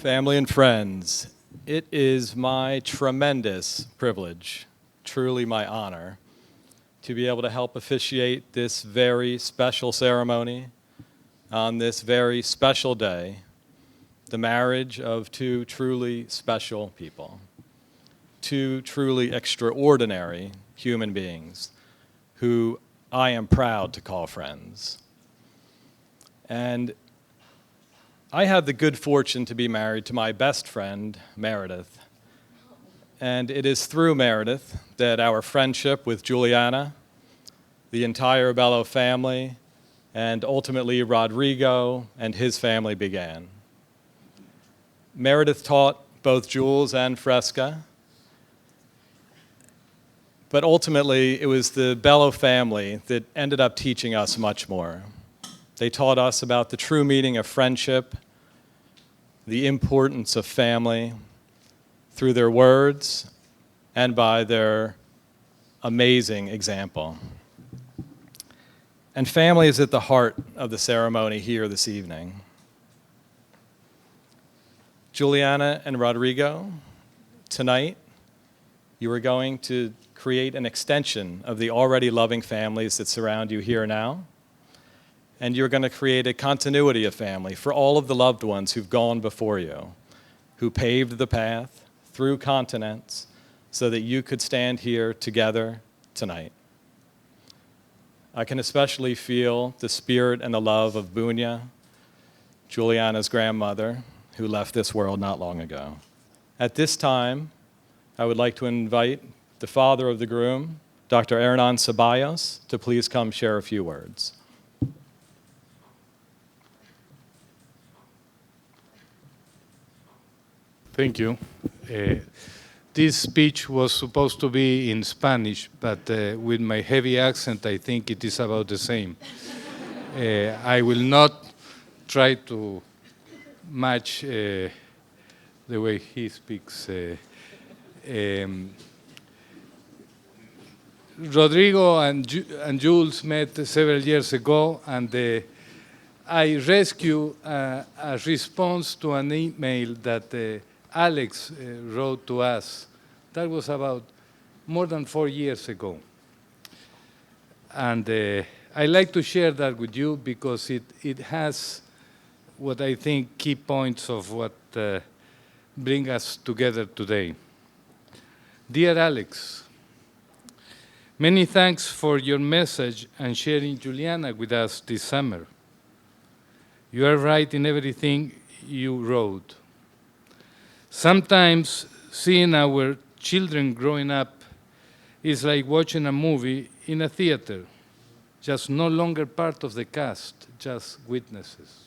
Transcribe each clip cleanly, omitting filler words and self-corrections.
Family and friends, it is my tremendous privilege, truly my honor, to be able to help officiate this very special ceremony on this very special day, the marriage of two truly special people, two truly extraordinary human beings who I am proud to call friends. And I had the good fortune to be married to my best friend, Meredith. And it is through Meredith that our friendship with Juliana, the entire Bello family, and ultimately Rodrigo and his family began. Meredith taught both Jules and Fresca, but ultimately it was the Bello family that ended up teaching us much more. They taught us about the true meaning of friendship, the importance of family, through their words and by their amazing example. And family is at the heart of the ceremony here this evening. Juliana and Rodrigo, tonight you are going to create an extension of the already loving families that surround you here now. And you're going to create a continuity of family for all of the loved ones who've gone before you, who paved the path through continents so that you could stand here together tonight. I can especially feel the spirit and the love of Bunya, Juliana's grandmother, who left this world not long ago. At this time, I would like to invite the father of the groom, Dr. Hernan Ceballos, to please come share a few words. Thank you. This speech was supposed to be in Spanish, but with my heavy accent, I think it is about the same. I will not try to match the way he speaks. Rodrigo and Jules met several years ago, and I rescued a response to an email that Alex wrote to us. That was about more than 4 years ago. And I like to share that with you because it has what I think key points of what bring us together today. Dear Alex, many thanks for your message and sharing Juliana with us this summer. You are right in everything you wrote. Sometimes seeing our children growing up is like watching a movie in a theater, just no longer part of the cast, just witnesses.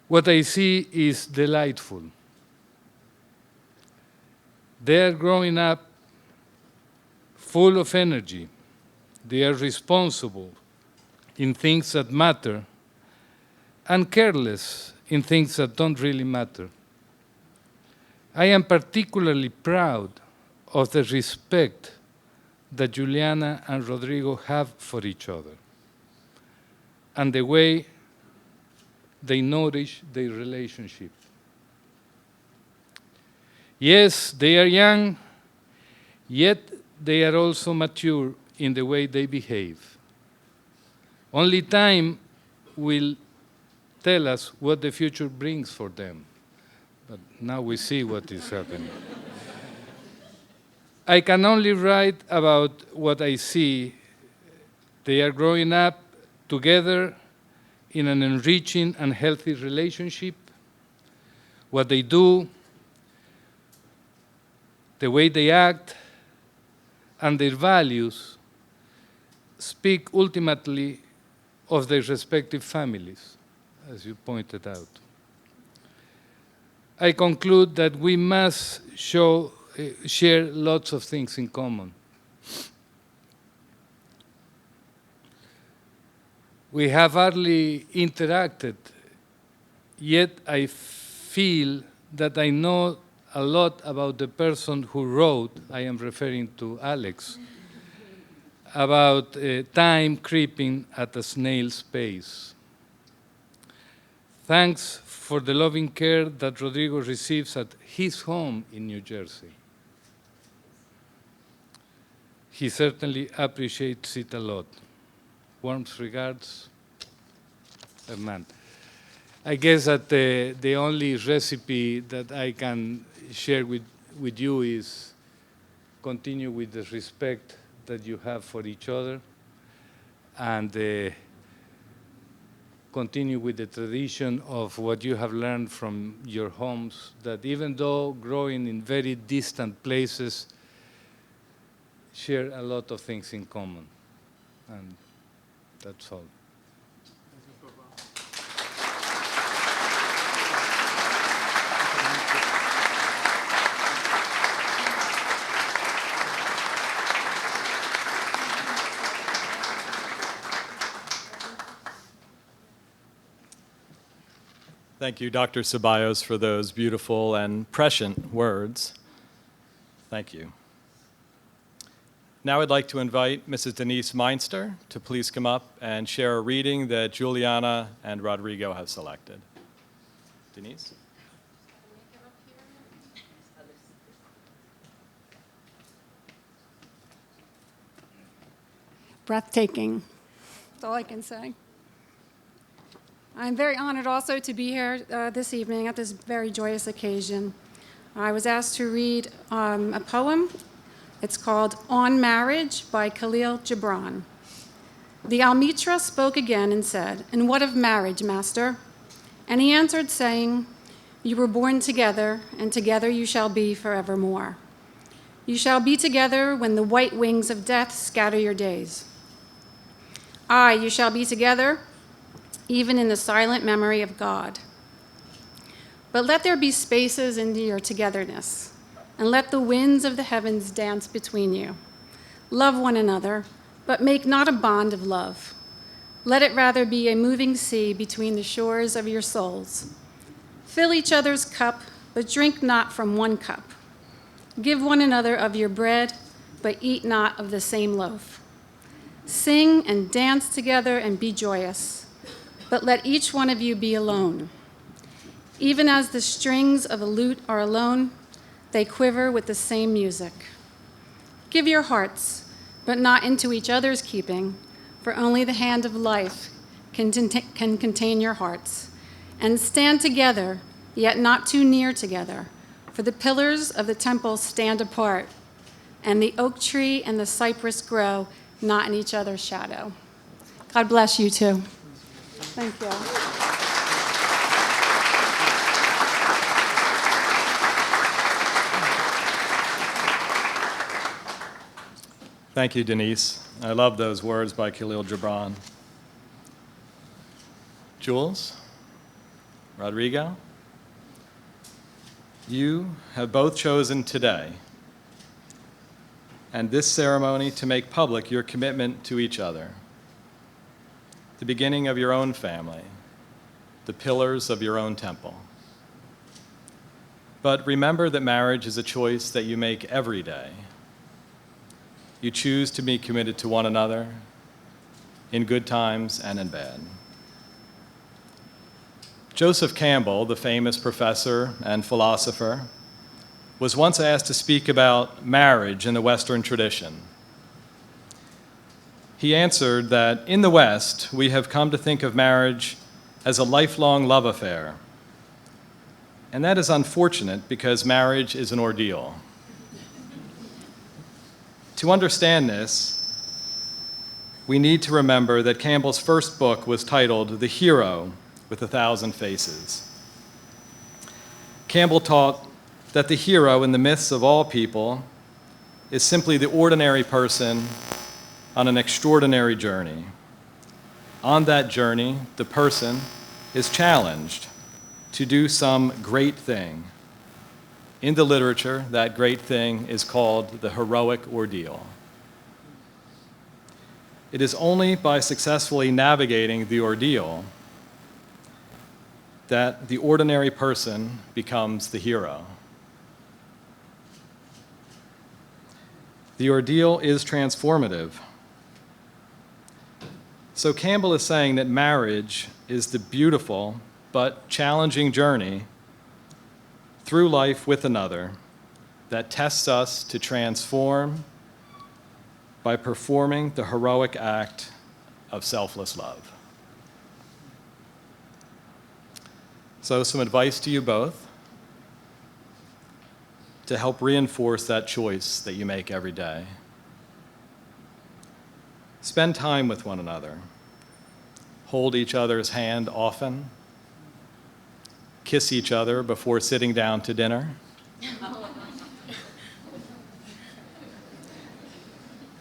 What I see is delightful. They are growing up full of energy. They are responsible in things that matter and careless in things that don't really matter. I am particularly proud of the respect that Juliana and Rodrigo have for each other and the way they nourish their relationship. Yes, they are young, yet they are also mature in the way they behave. Only time will tell us what the future brings for them. But now we see what is happening. I can only write about what I see. They are growing up together in an enriching and healthy relationship. What they do, the way they act, and their values speak ultimately of their respective families, as you pointed out. I conclude that we must share lots of things in common. We have hardly interacted, yet I feel that I know a lot about the person who wrote, I am referring to Alex, about time creeping at a snail's pace. Thanks for the loving care that Rodrigo receives at his home in New Jersey. He certainly appreciates it a lot. Warmest regards, Hernan. I guess that the only recipe that I can share with you is continue with the respect that you have for each other, and continue with the tradition of what you have learned from your homes, that even though growing in very distant places, share a lot of things in common. And that's all. Thank you, Dr. Ceballos, for those beautiful and prescient words. Thank you. Now I'd like to invite Mrs. Denise Meinster to please come up and share a reading that Juliana and Rodrigo have selected. Denise? Breathtaking. That's all I can say. I'm very honored also to be here this evening at this very joyous occasion. I was asked to read a poem. It's called On Marriage by Khalil Gibran. The Almitra spoke again and said, "And what of marriage, master?" And he answered, saying, "You were born together, and together you shall be forevermore. You shall be together when the white wings of death scatter your days. Aye, you shall be together, even in the silent memory of God. But let there be spaces into your togetherness, and let the winds of the heavens dance between you. Love one another, but make not a bond of love. Let it rather be a moving sea between the shores of your souls. Fill each other's cup, but drink not from one cup. Give one another of your bread, but eat not of the same loaf. Sing and dance together and be joyous, but let each one of you be alone. Even as the strings of a lute are alone, they quiver with the same music. Give your hearts, but not into each other's keeping, for only the hand of life can contain your hearts. And stand together, yet not too near together, for the pillars of the temple stand apart, and the oak tree and the cypress grow not in each other's shadow." God bless you too. Thank you. Thank you, Denise. I love those words by Khalil Gibran. Jules, Rodrigo, you have both chosen today and this ceremony to make public your commitment to each other, the beginning of your own family, the pillars of your own temple. But remember that marriage is a choice that you make every day. You choose to be committed to one another in good times and in bad. Joseph Campbell, the famous professor and philosopher, was once asked to speak about marriage in the Western tradition. He answered that in the West, we have come to think of marriage as a lifelong love affair. And that is unfortunate because marriage is an ordeal. To understand this, we need to remember that Campbell's first book was titled The Hero with 1,000 Faces. Campbell taught that the hero in the myths of all people is simply the ordinary person on an extraordinary journey. On that journey, the person is challenged to do some great thing. In the literature, that great thing is called the heroic ordeal. It is only by successfully navigating the ordeal that the ordinary person becomes the hero. The ordeal is transformative. So Campbell is saying that marriage is the beautiful but challenging journey through life with another that tests us to transform by performing the heroic act of selfless love. So, some advice to you both to help reinforce that choice that you make every day. Spend time with one another. Hold each other's hand often. Kiss each other before sitting down to dinner.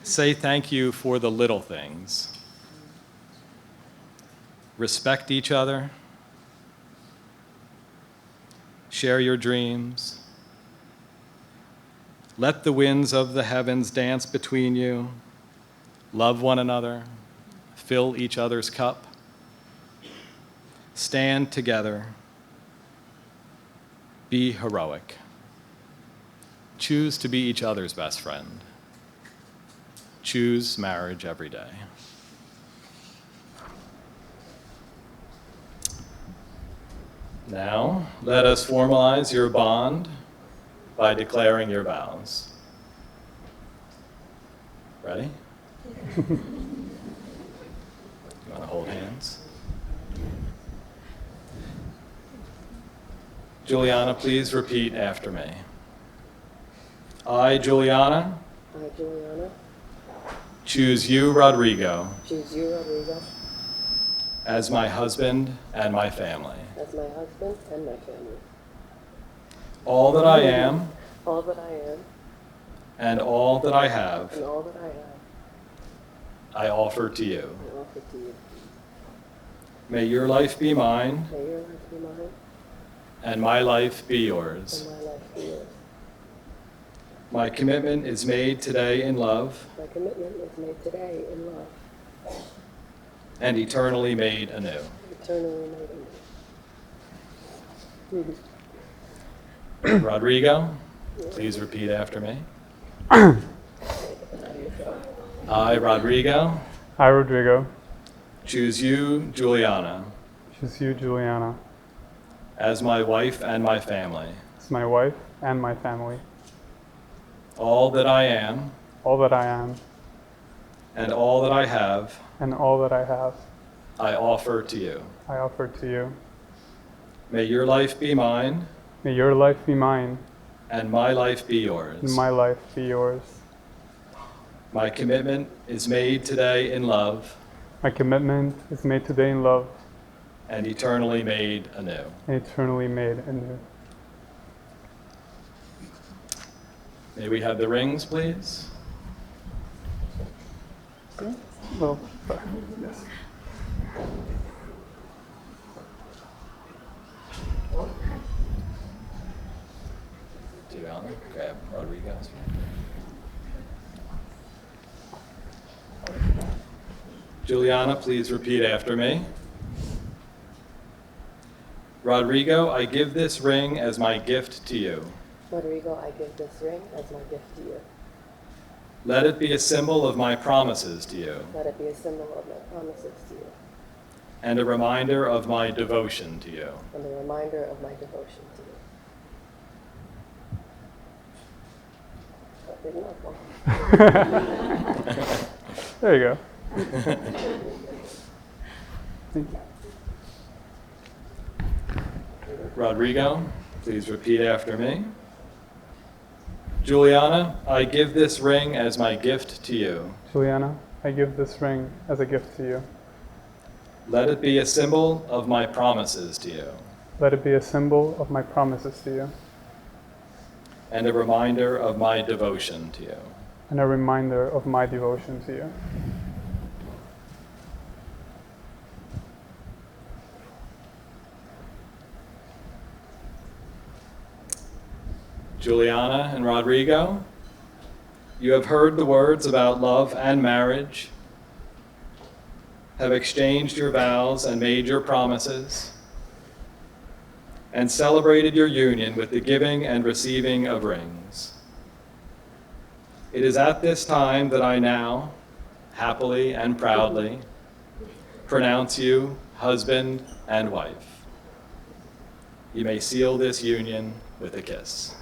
Say thank you for the little things. Respect each other. Share your dreams. Let the winds of the heavens dance between you. Love one another. Fill each other's cup. Stand together. Be heroic. Choose to be each other's best friend. Choose marriage every day. Now, let us formalize your bond by declaring your vows. Ready? You want to hold hands? Juliana, please repeat after me. I, Juliana, choose you, Rodrigo, as my husband and my family. All that I am and all that I have, I offer to you. May your life be mine and my life be yours. My commitment is made today in love and eternally made anew. Rodrigo, please repeat after me. I, Rodrigo, choose you, Juliana, as my wife and my family. All that I am and all that I have, I offer to you. May your life be mine and my life be yours. My commitment is made today in love and eternally made anew. May we have the rings, please? Well, yes. Juliana, grab Rodrigo's. Juliana, please repeat after me. Rodrigo, I give this ring as my gift to you. Let it be a symbol of my promises to you. And a reminder of my devotion to you. There you go. Thank you. Rodrigo, please repeat after me. Juliana, I give this ring as my gift to you. Juliana, I give this ring as a gift to you. Let it be a symbol of my promises to you. Let it be a symbol of my promises to you. And a reminder of my devotion to you. And a reminder of my devotion to you. Juliana and Rodrigo, you have heard the words about love and marriage, have exchanged your vows and made your promises, and celebrated your union with the giving and receiving of rings. It is at this time that I now, happily and proudly, pronounce you husband and wife. you may seal this union with a kiss.